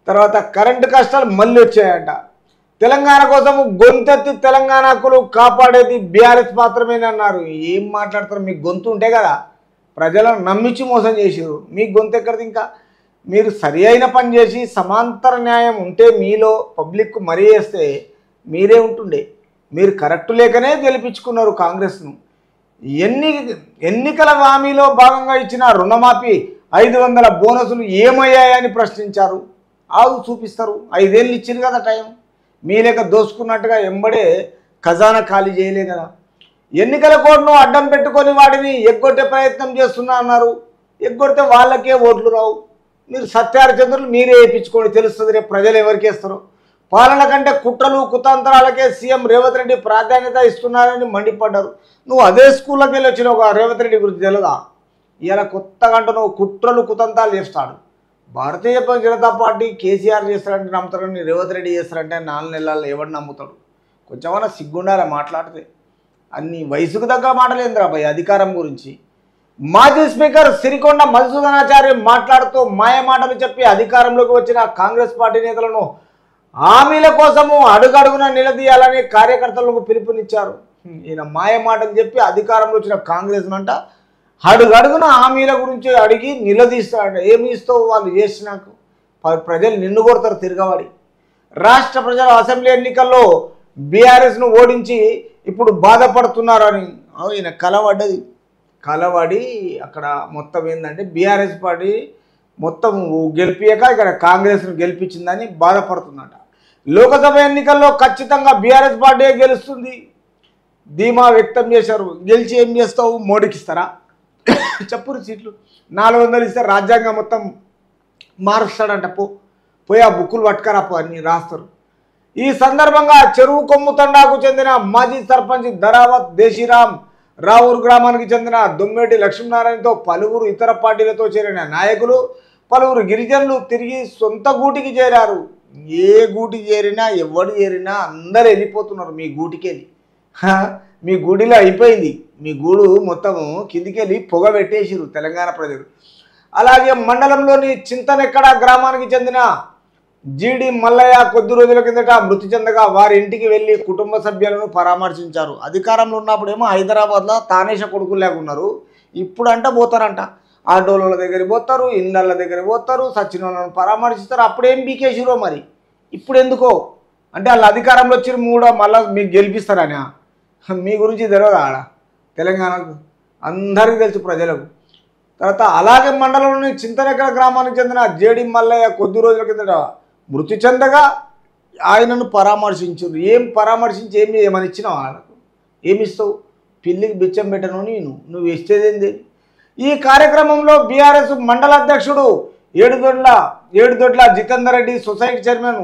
తర్వాత కరెంటు కష్టాలు మళ్ళీ వచ్చాయంట. తెలంగాణ కోసం గొంతెత్తి తెలంగాణకులు కాపాడేది బీఆర్ఎస్ మాత్రమేనన్నారు. ఏం మాట్లాడతారు? మీకు గొంతు ఉంటే కదా ప్రజలను నమ్మించి మోసం చేసారు. మీ గొంతు ఎక్కడిది? ఇంకా మీరు సరి అయిన పని చేసి సమాంతర న్యాయం ఉంటే మీలో పబ్లిక్ మరీ వేస్తే మీరే ఉంటుండే. మీరు కరెక్ట్ లేకనే గెలిపించుకున్నారు కాంగ్రెస్ను. ఎన్నికల హామీలో భాగంగా ఇచ్చిన రుణమాఫీ 500 బోనసులు ఏమయ్యాయని ప్రశ్నించారు. ఆవు చూపిస్తారు. 5 ఏళ్ళు ఇచ్చింది కదా టైం. మీ లెక్క దోసుకున్నట్టుగా ఎంబడే ఖజానా ఖాళీ చేయలే కదా. ఎన్నికల కోడ్ను అడ్డం పెట్టుకొని వాటిని ఎగ్గొట్టే ప్రయత్నం చేస్తున్నా అన్నారు. ఎగ్గొడితే వాళ్ళకే ఓట్లు రావు. మీరు సత్యహరిచంద్రులు మీరే వేయించుకోండి, తెలుస్తుంది రేపు ప్రజలు ఎవరికి వేస్తారో. పాలన కంటే కుట్రలు కుతంత్రాలకే సీఎం రేవంత్ రెడ్డి ప్రాధాన్యత ఇస్తున్నారని మండిపడ్డారు. నువ్వు అదే స్కూల్లోకి వెళ్ళి వచ్చినావు. రేవంత్ రెడ్డి గురించి తెలియదా? ఇలా కొత్తగా అంటూ నువ్వు కుట్రలు కుతంత్రాలు చేస్తాడు. భారతీయ జనతా పార్టీ కేసీఆర్ చేస్తారంటే నమ్ముతారని, రేవంత్ రెడ్డి చేస్తారంటే 4 నెలల్లో ఎవరు నమ్ముతాడు? కొంచెమన్నా సిగ్గుండాలి మాట్లాడితే. అన్ని వయసుకు తగ్గ మాటలేంద్రా భయ్ అధికారం గురించి. మాజీ స్పీకర్ సిరికొండ మధుసూదనాచారి మాట్లాడుతూ మాయ మాటలు చెప్పి అధికారంలోకి వచ్చిన కాంగ్రెస్ పార్టీ నేతలను హామీల కోసము అడుగడుగున నిలదీయాలని కార్యకర్తలకు పిలుపునిచ్చారు. ఈయన మాయ మాటలు చెప్పి అధికారంలో వచ్చిన కాంగ్రెస్ అంట అడుగడుగున హామీల గురించి అడిగి నిలదీస్తాడు. ఏమి ఇస్తావు? వాళ్ళు చేసినాక ప్రజలు నిన్ను కొడతారు తిరగబడి. రాష్ట్ర ప్రజలు అసెంబ్లీ ఎన్నికల్లో బీఆర్ఎస్ను ఓడించి ఇప్పుడు బాధపడుతున్నారని ఈయన కలవడి అక్కడ మొత్తం ఏంటంటే బీఆర్ఎస్ పార్టీ మొత్తం గెలిపియక ఇక్కడ కాంగ్రెస్ను గెలిపించిందని బాధపడుతుందట. లోకసభ ఎన్నికల్లో ఖచ్చితంగా బీఆర్ఎస్ పార్టీ గెలుస్తుంది ధీమా వ్యక్తం చేశారు. గెలిచి ఏం చేస్తావు? మోడీకి ఇస్తారా? చెప్పురు సీట్లు 400 ఇస్తే రాజ్యాంగం మొత్తం మారుస్తాడంట. పోయి ఆ బుక్కులు పట్టుకరాపో అని రాస్తారు. ఈ సందర్భంగా చెరువు కొమ్ము తండాకు చెందిన మాజీ సర్పంచ్ ధరావత్ దేశీరామ్ రావూరు గ్రామానికి చెందిన దొమ్మేటి లక్ష్మీనారాయణతో పలువురు ఇతర పార్టీలతో చేరిన నాయకులు పలువురు గిరిజనులు తిరిగి సొంత గూటికి చేరారు. ఏ గూటికి చేరినా ఎవడు చేరినా అందరు వెళ్ళిపోతున్నారు మీ గూటికి వెళ్ళి. మీ గూడిలో అయిపోయింది. మీ గూడు మొత్తము కిందికి వెళ్ళి పొగ పెట్టేసిరు తెలంగాణ ప్రజలు. అలాగే మండలంలోని చింతనెక్కడ గ్రామానికి చెందిన జీడి మల్లయ్య కొద్ది రోజుల కిందట మృతి చెందగా వారి ఇంటికి వెళ్ళి కుటుంబ సభ్యులను పరామర్శించారు. అధికారంలో ఉన్నప్పుడేమో హైదరాబాద్లో తానేష కొడుకులు లేకున్నారు. ఇప్పుడు అంట పోతారంట. ఆటోల దగ్గరికి పోతారు, ఇళ్ళ దగ్గరికి పోతారు, సచిన వాళ్ళను పరామర్శిస్తారు. అప్పుడేం బీకేసిరో మరి ఇప్పుడు ఎందుకో అంటే వాళ్ళు అధికారంలో వచ్చి మళ్ళీ మీకు గెలిపిస్తారని. మీ గురించి తెలియదు ఆడ తెలంగాణకు అందరికీ తెలుసు ప్రజలకు. తర్వాత అలాగే మండలంలోని చింతనెక్కడ గ్రామానికి చెందిన జేడి మల్లయ్య కొద్ది రోజుల కిందట మృతి చెందగా ఆయనను పరామర్శించారు. ఏం పరామర్శించి ఏమని ఇచ్చినావు? వాళ్ళకు ఏమిస్తావు? పిల్లికి బిచ్చం పెట్టను నువ్వు ఇచ్చేదేంది? ఈ కార్యక్రమంలో బీఆర్ఎస్ మండల అధ్యక్షుడు ఏడుదొడ్ల జితేందర్ రెడ్డి, సొసైటీ చైర్మన్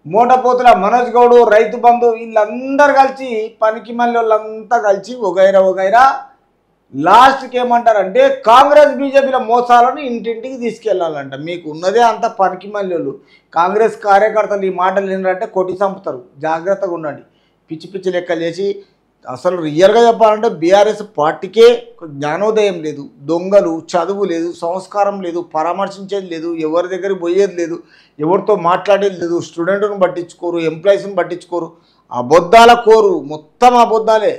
మోటపోతుల మనోజ్ గౌడ్, రైతు బంధు వీళ్ళందరూ కలిసి పనికి మళ్ళీ వాళ్ళంతా కలిసి వగైరా లాస్ట్కి ఏమంటారంటే కాంగ్రెస్ బీజేపీల మోసాలను ఇంటింటికి తీసుకెళ్లాలంట. మీకు ఉన్నదే అంత పనికి మళ్ళీ కాంగ్రెస్ కార్యకర్తలు ఈ మాటలు ఏంటంటే కొట్టి చంపుతారు. జాగ్రత్తగా ఉండండి. పిచ్చి పిచ్చి లెక్కలు చేసి అసలు రియల్గా చెప్పాలంటే బీఆర్ఎస్ పార్టీకే జ్ఞానోదయం లేదు. దొంగలు, చదువు లేదు, సంస్కారం లేదు, పరామర్శించేది లేదు, ఎవరి దగ్గరికి పోయేది లేదు, ఎవరితో మాట్లాడేది లేదు, స్టూడెంట్ను పట్టించుకోరు, ఎంప్లాయీస్ని పట్టించుకోరు, అబద్ధాల కోరు, మొత్తం అబద్ధాలే.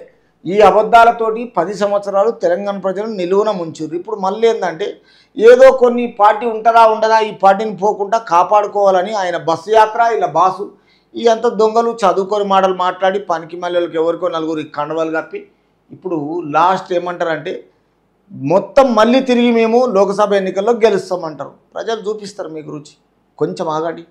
ఈ అబద్ధాలతోటి 10 సంవత్సరాలు తెలంగాణ ప్రజలను నిలువున ముంచారు. ఇప్పుడు మళ్ళీ ఏంటంటే ఏదో కొన్ని పార్టీ ఉండదా ఈ పార్టీని పోకుండా కాపాడుకోవాలని ఆయన బస్సు యాత్ర ఇలా బాసు ఈ అంత దొంగలు చదువుకొని మాటలు మాట్లాడి పనికి మళ్ళీకి ఎవరికో నలుగురు కండవాలు కప్పి ఇప్పుడు లాస్ట్ ఏమంటారంటే మొత్తం మళ్ళీ తిరిగి మేము లోకసభ ఎన్నికల్లో గెలుస్తామంటారు. ప్రజలు చూపిస్తారు మీ గురించి. కొంచెం ఆగండి.